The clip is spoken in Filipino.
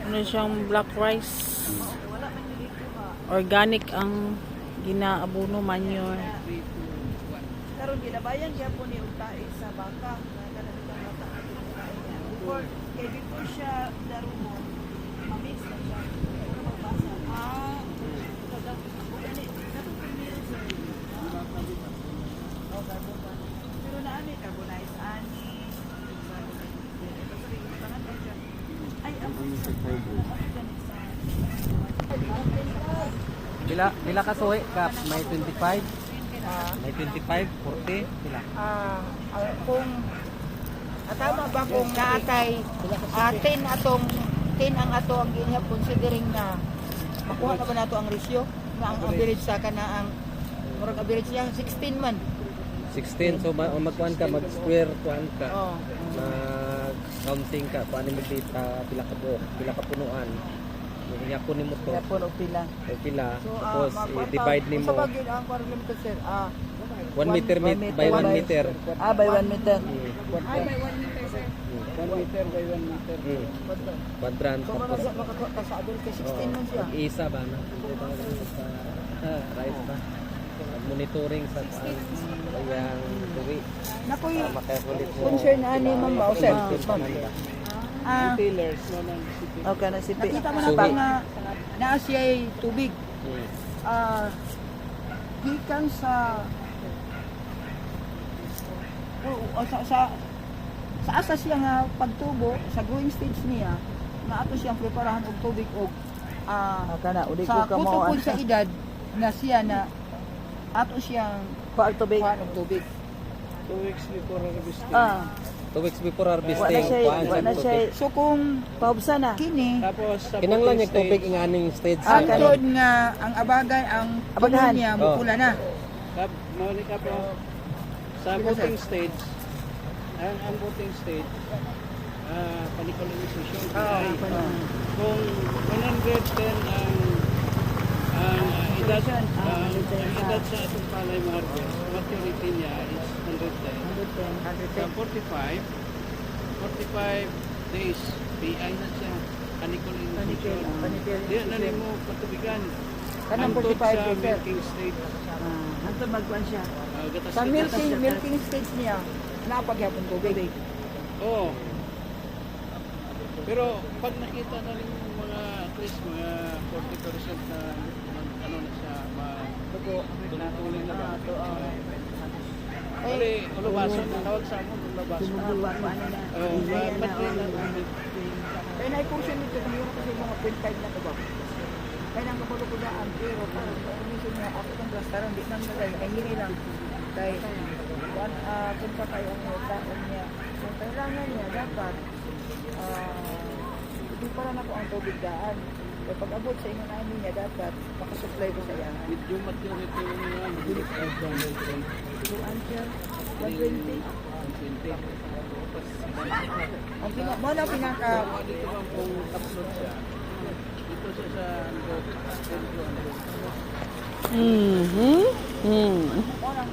Ano siyang black rice. Organic ang ginaabuno manure. Karon ginabayan gyapon ni utae sa baka na kanang bata ato kain niya. Before siya darumon, mamix na siya. Pero magbasa. Kada gani katong primero sir. Pero naani carbonized ani. Ay, ang Bila ka suwi kap may 25, may 25, 40 pila. kung tama ba kung naatay 10 ang ato ang ginya considering na makuha na ba nato ang ratio na ang average sa kana ang murag average niya 16 man. 16 so magkuan ka mag-square kuan ka. Oh. Mag counting ka paano mo dita pila ka punuan. Kaya kunin mo to. Kaya po pila. Pila. Tapos i-divide nimo. Sa bagay ang para limited sir. 1 meter by 1 meter. By 1 meter. Ay, may 1 meter, sir. 1 meter by 1 meter. Quadrant So tapos makatuwa ka sa adult kay 16 man siya. isa ba na? Sa rice ba? Monitoring sa yang tuwi. Nakoy Makakulit mo. concern ani ma'am ba sir? Retailers no ng city. Okay na si nakita mo na Suhi. ba nga naa siya tubig. Gikan sa sa asa siya nga pagtubo sa growing stage niya nga ato siyang preparahan og tubig og sa kutupod sa edad na siya na ato siyang paag tubig og tubig. 2 weeks before harvesting. 2 weeks before harvesting. kuhaan sa tubig. So kung paubsa na kini Tapos sa Kinanglan fruiting yung tubig ng aning stage. antod nga ang abagay ang puno niya mupula na. Maulit ka po sa fruiting stage. Ang fruiting stage panicolonization. Kung 110 ang edad sa atong palay ma-harvest, maturity niya is 110. Sa 45 days, PI na siya. Panicolonization. Di na rin mo patubigan. Kanang Antod 45 sa days, sir. milking stage. Antod magkuan siya. Gatas Sa milking stage niya, napaghapon tubig. Oo. Pero pag nakita na rin yung mga at least mga 40% na ano na siya natuloy na ba? Kali, ulabason na tawag sa amon, ulabason. Oo, madrin na. Kaya na-portion nito kung yun kasi mga 0.5 na ito ba? Kaya nang kapulukudaan, pero parang commission niya, ako itong plastaran, di nang nagay, ay hindi lang. Dahil, punta kayo ang taon niya. Kung kailangan niya, dapat, hindi pa lang ako ang tubig daan. Kaya pag abot sa inyo namin niya, dapat makasupply ko sa yan. Medyo maturity yun yan. Bilis ay 2 ampere, 120. Ang pinaka, Dito ba kung upload siya? Dito siya sa Mhm. mo lang